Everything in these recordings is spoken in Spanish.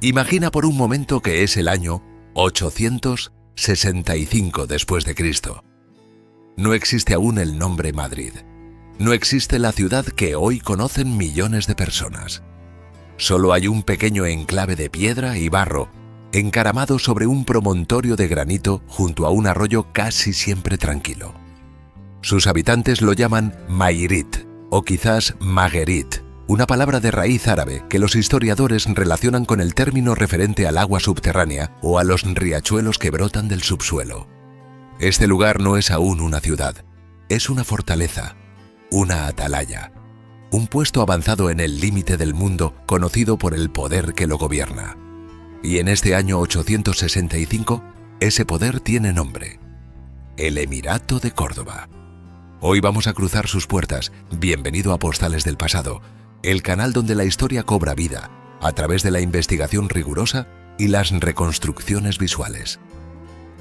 Imagina por un momento que es el año 865 después de Cristo. No existe aún el nombre Madrid. No existe la ciudad que hoy conocen millones de personas. Solo hay un pequeño enclave de piedra y barro, encaramado sobre un promontorio de granito junto a un arroyo casi siempre tranquilo. Sus habitantes lo llaman Mairit, o quizás Maguerit, una palabra de raíz árabe que los historiadores relacionan con el término referente al agua subterránea o a los riachuelos que brotan del subsuelo. Este lugar no es aún una ciudad, es una fortaleza, una atalaya, un puesto avanzado en el límite del mundo conocido por el poder que lo gobierna. Y en este año 865, ese poder tiene nombre: el Emirato de Córdoba. Hoy vamos a cruzar sus puertas. Bienvenido a Postales del Pasado, el canal donde la historia cobra vida, a través de la investigación rigurosa y las reconstrucciones visuales.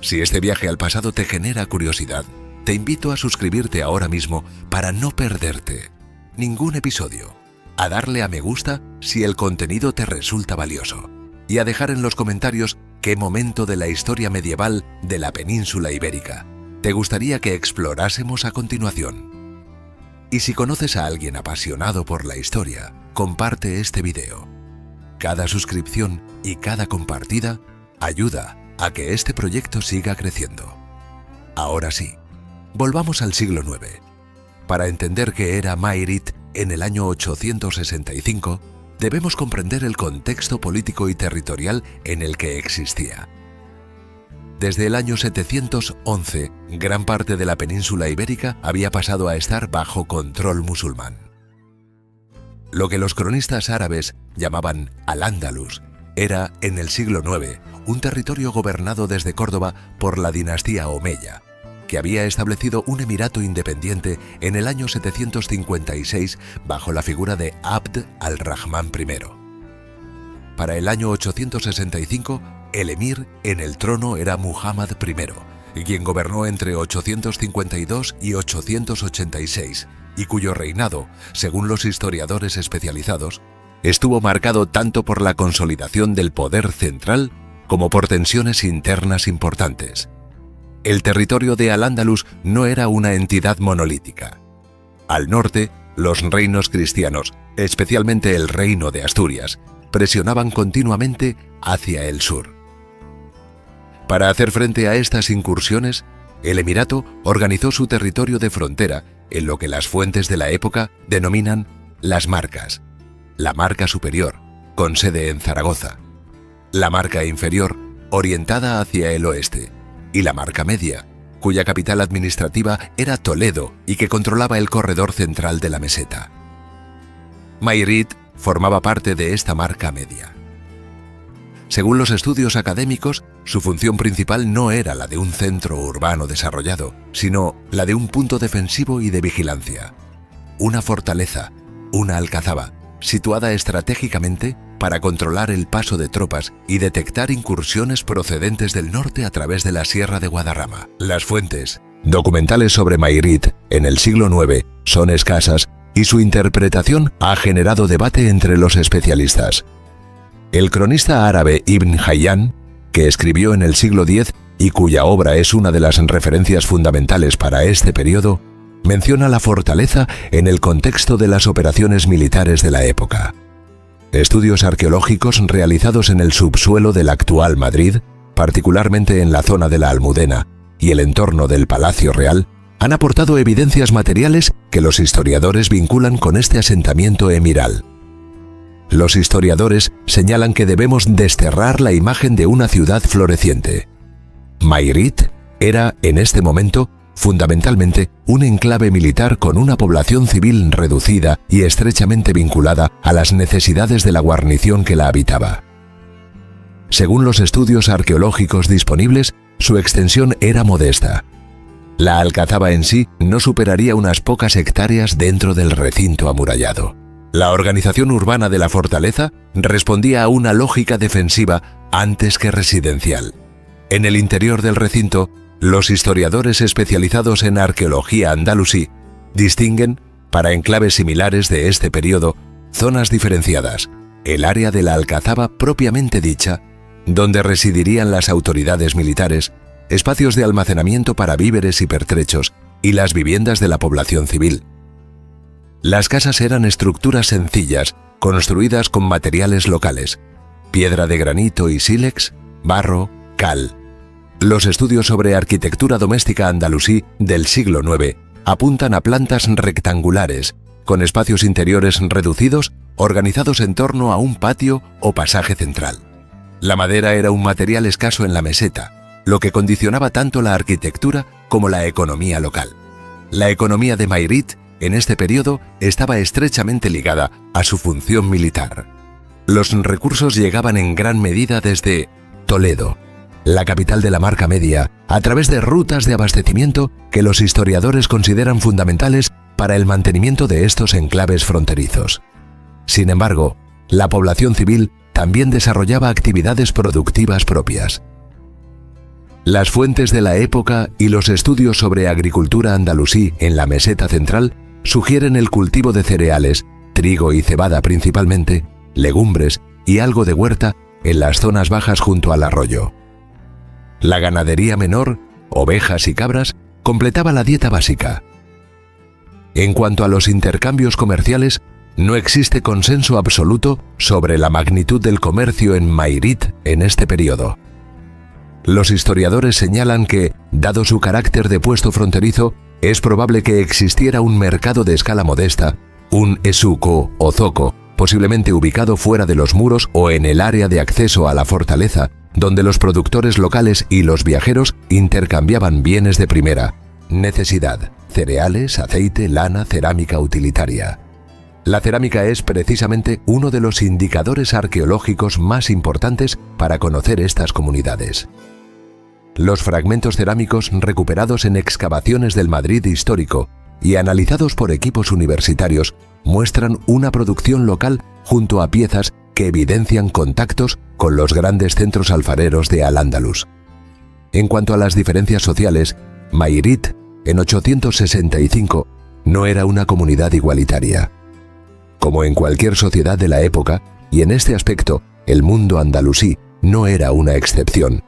Si este viaje al pasado te genera curiosidad, te invito a suscribirte ahora mismo para no perderte ningún episodio, a darle a me gusta si el contenido te resulta valioso, y a dejar en los comentarios qué momento de la historia medieval de la península ibérica te gustaría que explorásemos a continuación. Y si conoces a alguien apasionado por la historia, comparte este video. Cada suscripción y cada compartida ayuda a que este proyecto siga creciendo. Ahora sí, volvamos al siglo IX. Para entender qué era Mairit en el año 865, debemos comprender el contexto político y territorial en el que existía. Desde el año 711, gran parte de la península ibérica había pasado a estar bajo control musulmán. Lo que los cronistas árabes llamaban Al-Ándalus era, en el siglo IX, un territorio gobernado desde Córdoba por la dinastía Omeya, que había establecido un emirato independiente en el año 756 bajo la figura de Abd al-Rahman I. Para el año 865, el emir en el trono era Muhammad I, quien gobernó entre 852 y 886, y cuyo reinado, según los historiadores especializados, estuvo marcado tanto por la consolidación del poder central como por tensiones internas importantes. El territorio de Al-Ándalus no era una entidad monolítica. Al norte, los reinos cristianos, especialmente el reino de Asturias, presionaban continuamente hacia el sur. Para hacer frente a estas incursiones, el emirato organizó su territorio de frontera en lo que las fuentes de la época denominan las marcas: la marca superior, con sede en Zaragoza; la marca inferior, orientada hacia el oeste; y la marca media, cuya capital administrativa era Toledo y que controlaba el corredor central de la meseta. Mairit formaba parte de esta marca media. Según los estudios académicos, su función principal no era la de un centro urbano desarrollado, sino la de un punto defensivo y de vigilancia. Una fortaleza, una alcazaba, situada estratégicamente para controlar el paso de tropas y detectar incursiones procedentes del norte a través de la Sierra de Guadarrama. Las fuentes documentales sobre Mairit en el siglo IX son escasas y su interpretación ha generado debate entre los especialistas. El cronista árabe Ibn Hayyan, que escribió en el siglo X y cuya obra es una de las referencias fundamentales para este periodo, menciona la fortaleza en el contexto de las operaciones militares de la época. Estudios arqueológicos realizados en el subsuelo del actual Madrid, particularmente en la zona de la Almudena y el entorno del Palacio Real, han aportado evidencias materiales que los historiadores vinculan con este asentamiento emiral. Los historiadores señalan que debemos desterrar la imagen de una ciudad floreciente. Mairit era, en este momento, fundamentalmente un enclave militar con una población civil reducida y estrechamente vinculada a las necesidades de la guarnición que la habitaba. Según los estudios arqueológicos disponibles, su extensión era modesta. La alcazaba en sí no superaría unas pocas hectáreas dentro del recinto amurallado. La organización urbana de la fortaleza respondía a una lógica defensiva antes que residencial. En el interior del recinto, los historiadores especializados en arqueología andalusí distinguen, para enclaves similares de este periodo, zonas diferenciadas, el área de la Alcazaba propiamente dicha, donde residirían las autoridades militares, espacios de almacenamiento para víveres y pertrechos y las viviendas de la población civil. Las casas eran estructuras sencillas, construidas con materiales locales, piedra de granito y sílex, barro, cal. Los estudios sobre arquitectura doméstica andalusí del siglo IX apuntan a plantas rectangulares, con espacios interiores reducidos, organizados en torno a un patio o pasaje central. La madera era un material escaso en la meseta, lo que condicionaba tanto la arquitectura como la economía local. La economía de Mayrit, en este periodo, estaba estrechamente ligada a su función militar. Los recursos llegaban en gran medida desde Toledo, la capital de la Marca Media, a través de rutas de abastecimiento que los historiadores consideran fundamentales para el mantenimiento de estos enclaves fronterizos. Sin embargo, la población civil también desarrollaba actividades productivas propias. Las fuentes de la época y los estudios sobre agricultura andalusí en la meseta central sugieren el cultivo de cereales, trigo y cebada principalmente, legumbres y algo de huerta en las zonas bajas junto al arroyo. La ganadería menor, ovejas y cabras, completaba la dieta básica. En cuanto a los intercambios comerciales, no existe consenso absoluto sobre la magnitud del comercio en Mayrit en este periodo. Los historiadores señalan que, dado su carácter de puesto fronterizo, es probable que existiera un mercado de escala modesta, un esuco o zoco, posiblemente ubicado fuera de los muros o en el área de acceso a la fortaleza, donde los productores locales y los viajeros intercambiaban bienes de primera necesidad, cereales, aceite, lana, cerámica utilitaria. La cerámica es precisamente uno de los indicadores arqueológicos más importantes para conocer estas comunidades. Los fragmentos cerámicos recuperados en excavaciones del Madrid histórico y analizados por equipos universitarios muestran una producción local junto a piezas que evidencian contactos con los grandes centros alfareros de Al-Ándalus. En cuanto a las diferencias sociales, Mayrit, en 865, no era una comunidad igualitaria. Como en cualquier sociedad de la época, y en este aspecto, el mundo andalusí no era una excepción.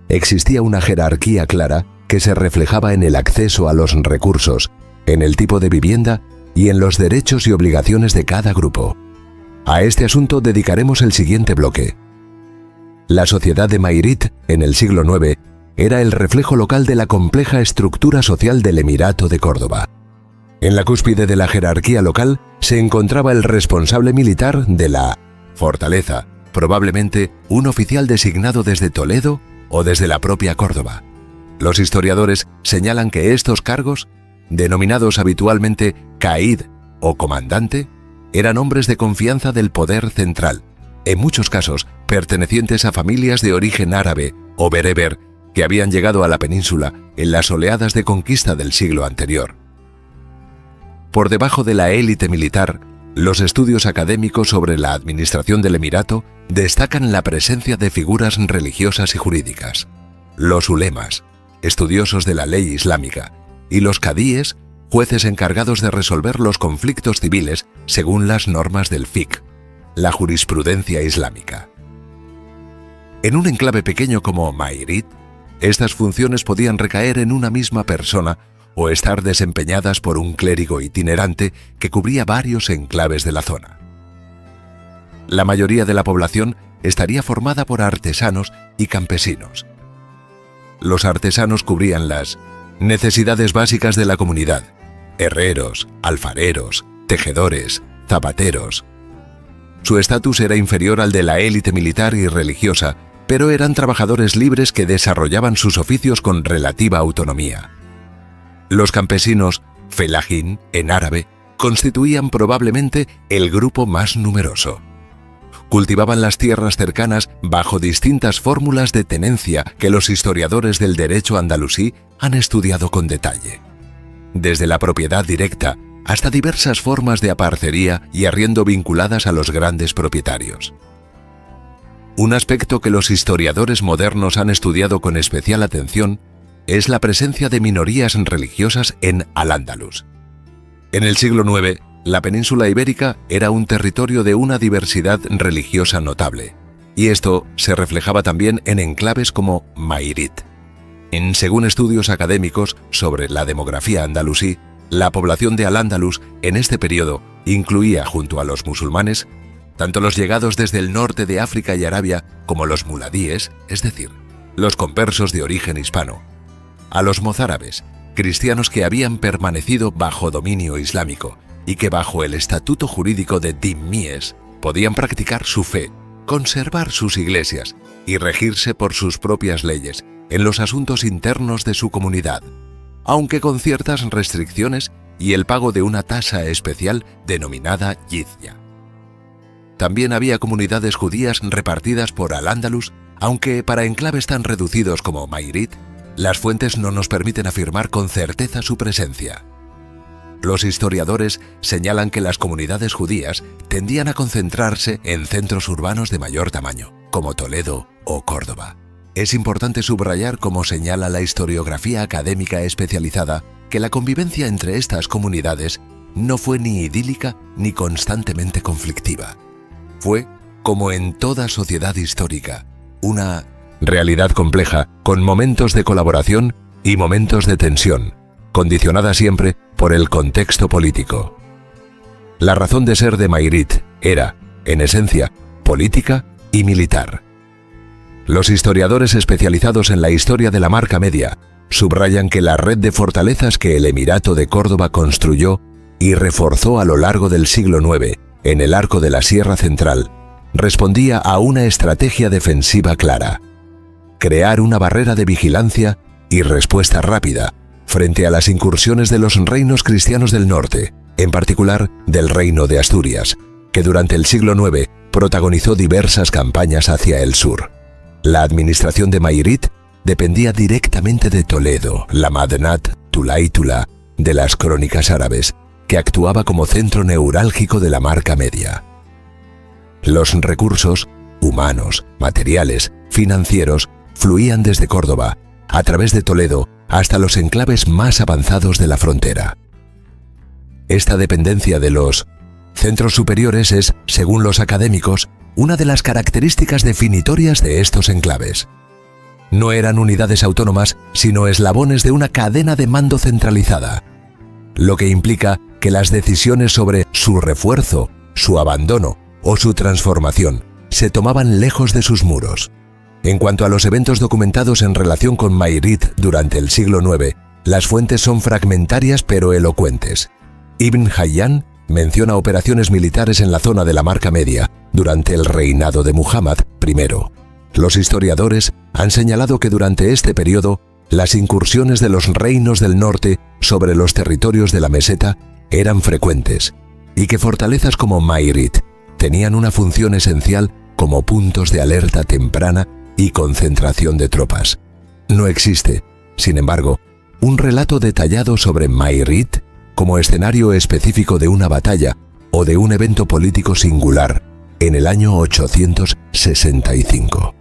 Existía una jerarquía clara que se reflejaba en el acceso a los recursos, en el tipo de vivienda y en los derechos y obligaciones de cada grupo. A este asunto dedicaremos el siguiente bloque. La sociedad de Mayrit, en el siglo IX, era el reflejo local de la compleja estructura social del Emirato de Córdoba. En la cúspide de la jerarquía local se encontraba el responsable militar de la fortaleza, probablemente un oficial designado desde Toledo o desde la propia Córdoba. Los historiadores señalan que estos cargos, denominados habitualmente caid o comandante, eran hombres de confianza del poder central, en muchos casos pertenecientes a familias de origen árabe o bereber que habían llegado a la península en las oleadas de conquista del siglo anterior. Por debajo de la élite militar, los estudios académicos sobre la administración del Emirato destacan la presencia de figuras religiosas y jurídicas. Los ulemas, estudiosos de la ley islámica, y los cadíes, jueces encargados de resolver los conflictos civiles según las normas del fiqh, la jurisprudencia islámica. En un enclave pequeño como Mayrit, estas funciones podían recaer en una misma persona o estar desempeñadas por un clérigo itinerante que cubría varios enclaves de la zona. La mayoría de la población estaría formada por artesanos y campesinos. Los artesanos cubrían las necesidades básicas de la comunidad: herreros, alfareros, tejedores, zapateros. Su estatus era inferior al de la élite militar y religiosa, pero eran trabajadores libres que desarrollaban sus oficios con relativa autonomía. Los campesinos, felajín en árabe, constituían probablemente el grupo más numeroso. Cultivaban las tierras cercanas bajo distintas fórmulas de tenencia que los historiadores del derecho andalusí han estudiado con detalle. Desde la propiedad directa hasta diversas formas de aparcería y arriendo vinculadas a los grandes propietarios. Un aspecto que los historiadores modernos han estudiado con especial atención es la presencia de minorías religiosas en Al-Ándalus. En el siglo IX, La península ibérica era un territorio de una diversidad religiosa notable, y esto se reflejaba también en enclaves como Mairit. Según estudios académicos sobre la demografía andalusí, la población de Al-Ándalus en este periodo incluía, junto a los musulmanes, tanto los llegados desde el norte de África y Arabia como los muladíes, es decir, los conversos de origen hispano, a los mozárabes, cristianos que habían permanecido bajo dominio islámico y que bajo el estatuto jurídico de dhimmies podían practicar su fe, conservar sus iglesias y regirse por sus propias leyes en los asuntos internos de su comunidad, aunque con ciertas restricciones y el pago de una tasa especial denominada jizya. También había comunidades judías repartidas por Al-Ándalus, aunque para enclaves tan reducidos como Mairit, las fuentes no nos permiten afirmar con certeza su presencia. Los historiadores señalan que las comunidades judías tendían a concentrarse en centros urbanos de mayor tamaño, como Toledo o Córdoba. Es importante subrayar, como señala la historiografía académica especializada, que la convivencia entre estas comunidades no fue ni idílica ni constantemente conflictiva. Fue, como en toda sociedad histórica, una realidad compleja con momentos de colaboración y momentos de tensión, condicionada siempre por el contexto político. La razón de ser de Mairit era, en esencia, política y militar. Los historiadores especializados en la historia de la Marca Media subrayan que la red de fortalezas que el Emirato de Córdoba construyó y reforzó a lo largo del siglo IX en el arco de la Sierra Central respondía a una estrategia defensiva clara: crear una barrera de vigilancia y respuesta rápida frente a las incursiones de los reinos cristianos del norte, en particular del Reino de Asturias, que durante el siglo IX protagonizó diversas campañas hacia el sur. La administración de Mairit dependía directamente de Toledo, la Madinat Tulaytula de las crónicas árabes, que actuaba como centro neurálgico de la Marca Media. Los recursos humanos, materiales, financieros fluían desde Córdoba, a través de Toledo, hasta los enclaves más avanzados de la frontera. Esta dependencia de los centros superiores es, según los académicos, una de las características definitorias de estos enclaves. No eran unidades autónomas, sino eslabones de una cadena de mando centralizada, lo que implica que las decisiones sobre su refuerzo, su abandono o su transformación se tomaban lejos de sus muros. En cuanto a los eventos documentados en relación con Mairit durante el siglo IX, las fuentes son fragmentarias pero elocuentes. Ibn Hayyan menciona operaciones militares en la zona de la Marca Media durante el reinado de Muhammad I. Los historiadores han señalado que durante este periodo, las incursiones de los reinos del norte sobre los territorios de la meseta eran frecuentes y que fortalezas como Mairit tenían una función esencial como puntos de alerta temprana y concentración de tropas. No existe, sin embargo, un relato detallado sobre Mairit como escenario específico de una batalla o de un evento político singular en el año 865.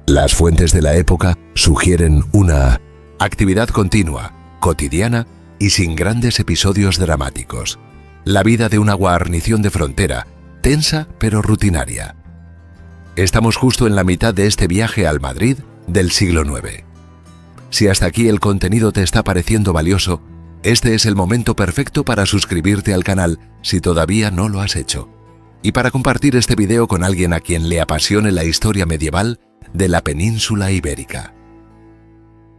Las fuentes de la época sugieren una actividad continua, cotidiana y sin grandes episodios dramáticos. La vida de una guarnición de frontera, tensa pero rutinaria. Estamos justo en la mitad de este viaje al Madrid del siglo IX. Si hasta aquí el contenido te está pareciendo valioso, este es el momento perfecto para suscribirte al canal si todavía no lo has hecho, y para compartir este video con alguien a quien le apasione la historia medieval de la península ibérica.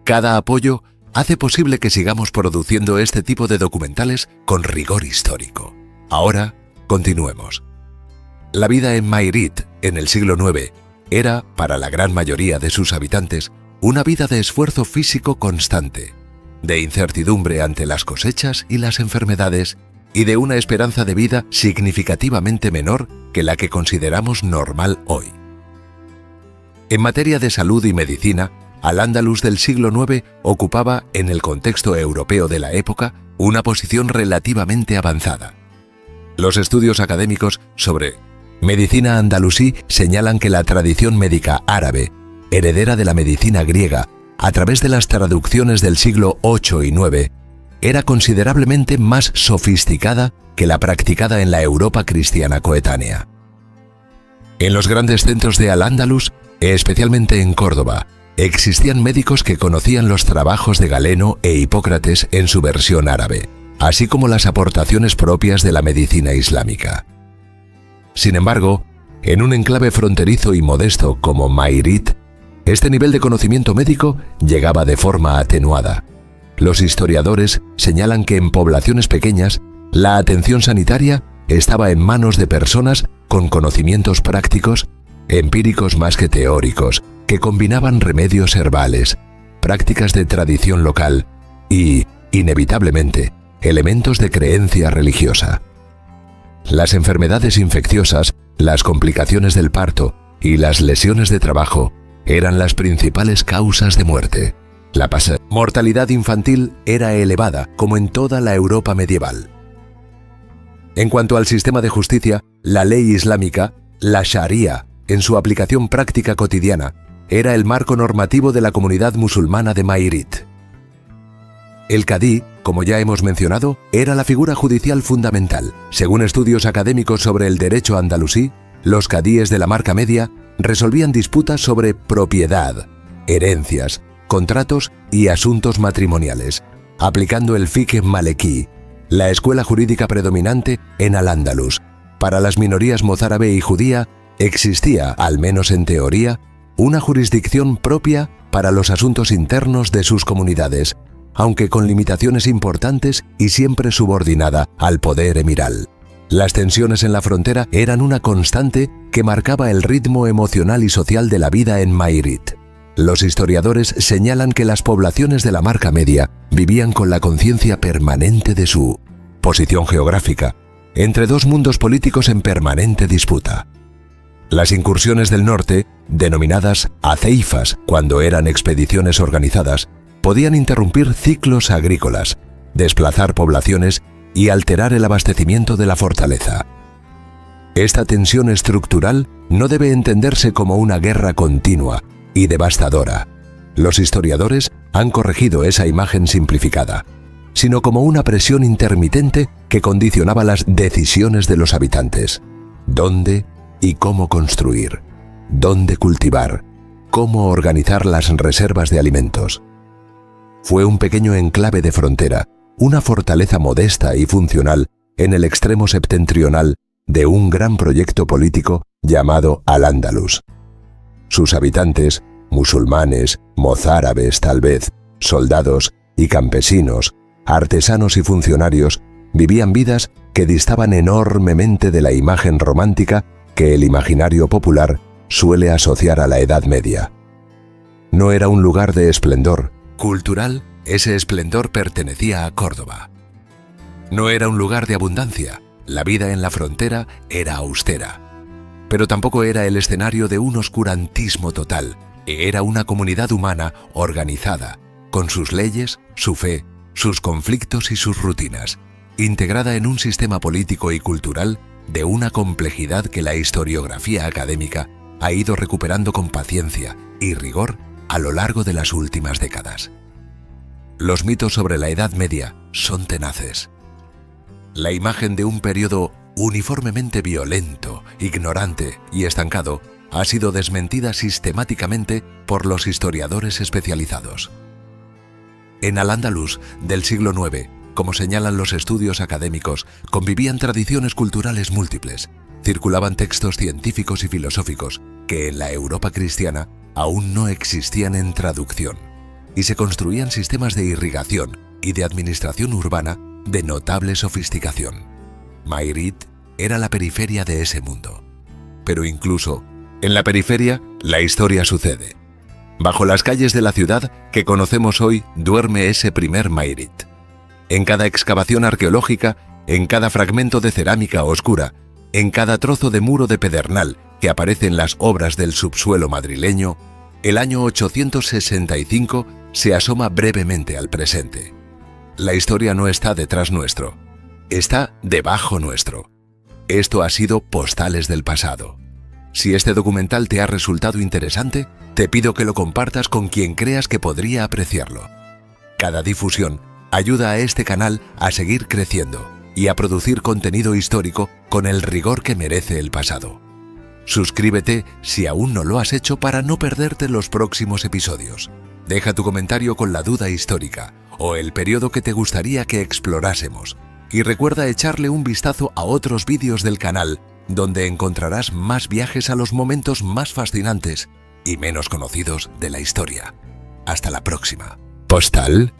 Cada apoyo hace posible que sigamos produciendo este tipo de documentales con rigor histórico. Ahora, continuemos. La vida en Mairit, en el siglo IX, era, para la gran mayoría de sus habitantes, una vida de esfuerzo físico constante, de incertidumbre ante las cosechas y las enfermedades, y de una esperanza de vida significativamente menor que la que consideramos normal hoy. En materia de salud y medicina, Al-Ándalus del siglo IX ocupaba, en el contexto europeo de la época, una posición relativamente avanzada. Los estudios académicos sobre medicina andalusí señalan que la tradición médica árabe, heredera de la medicina griega, a través de las traducciones del siglo VIII y IX, era considerablemente más sofisticada que la practicada en la Europa cristiana coetánea. En los grandes centros de Al-Ándalus, especialmente en Córdoba, existían médicos que conocían los trabajos de Galeno e Hipócrates en su versión árabe, así como las aportaciones propias de la medicina islámica. Sin embargo, en un enclave fronterizo y modesto como Mairit, este nivel de conocimiento médico llegaba de forma atenuada. Los historiadores señalan que en poblaciones pequeñas, la atención sanitaria estaba en manos de personas con conocimientos prácticos, empíricos más que teóricos, que combinaban remedios herbales, prácticas de tradición local y, inevitablemente, elementos de creencia religiosa. Las enfermedades infecciosas, las complicaciones del parto y las lesiones de trabajo eran las principales causas de muerte. La mortalidad infantil era elevada, como en toda la Europa medieval. En cuanto al sistema de justicia, la ley islámica, la Sharia, en su aplicación práctica cotidiana, era el marco normativo de la comunidad musulmana de Mairit. El cadí, como ya hemos mencionado, era la figura judicial fundamental. Según estudios académicos sobre el derecho andalusí, los cadíes de la Marca Media resolvían disputas sobre propiedad, herencias, contratos y asuntos matrimoniales, aplicando el fiqh malekí, la escuela jurídica predominante en Al-Ándalus. Para las minorías mozárabe y judía, existía, al menos en teoría, una jurisdicción propia para los asuntos internos de sus comunidades, aunque con limitaciones importantes y siempre subordinada al poder emiral. Las tensiones en la frontera eran una constante que marcaba el ritmo emocional y social de la vida en Mairit. Los historiadores señalan que las poblaciones de la Marca Media vivían con la conciencia permanente de su posición geográfica, entre dos mundos políticos en permanente disputa. Las incursiones del norte, denominadas aceifas cuando eran expediciones organizadas, podían interrumpir ciclos agrícolas, desplazar poblaciones y alterar el abastecimiento de la fortaleza. Esta tensión estructural no debe entenderse como una guerra continua y devastadora. Los historiadores han corregido esa imagen simplificada, sino como una presión intermitente que condicionaba las decisiones de los habitantes. ¿Dónde y cómo construir? ¿Dónde cultivar? ¿Cómo organizar las reservas de alimentos? Fue un pequeño enclave de frontera, una fortaleza modesta y funcional en el extremo septentrional de un gran proyecto político llamado Al-Ándalus. Sus habitantes, musulmanes, mozárabes tal vez, soldados y campesinos, artesanos y funcionarios, vivían vidas que distaban enormemente de la imagen romántica que el imaginario popular suele asociar a la Edad Media. No era un lugar de esplendor cultural, ese esplendor pertenecía a Córdoba. No era un lugar de abundancia, la vida en la frontera era austera. Pero tampoco era el escenario de un oscurantismo total, era una comunidad humana organizada, con sus leyes, su fe, sus conflictos y sus rutinas, integrada en un sistema político y cultural de una complejidad que la historiografía académica ha ido recuperando con paciencia y rigor a lo largo de las últimas décadas. Los mitos sobre la Edad Media son tenaces. La imagen de un periodo uniformemente violento, ignorante y estancado ha sido desmentida sistemáticamente por los historiadores especializados. En Al-Ándalus del siglo IX, como señalan los estudios académicos, convivían tradiciones culturales múltiples, circulaban textos científicos y filosóficos que en la Europa cristiana aún no existían en traducción, y se construían sistemas de irrigación y de administración urbana de notable sofisticación. Mairit era la periferia de ese mundo. Pero incluso en la periferia, la historia sucede. Bajo las calles de la ciudad que conocemos hoy duerme ese primer Mairit. En cada excavación arqueológica, en cada fragmento de cerámica oscura, en cada trozo de muro de pedernal que aparece en las obras del subsuelo madrileño, el año 865 se asoma brevemente al presente. La historia no está detrás nuestro, está debajo nuestro. Esto ha sido Postales del Pasado. Si este documental te ha resultado interesante, te pido que lo compartas con quien creas que podría apreciarlo. Cada difusión ayuda a este canal a seguir creciendo y a producir contenido histórico con el rigor que merece el pasado. Suscríbete si aún no lo has hecho para no perderte los próximos episodios. Deja tu comentario con la duda histórica o el periodo que te gustaría que explorásemos. Y recuerda echarle un vistazo a otros vídeos del canal, donde encontrarás más viajes a los momentos más fascinantes y menos conocidos de la historia. Hasta la próxima. Postal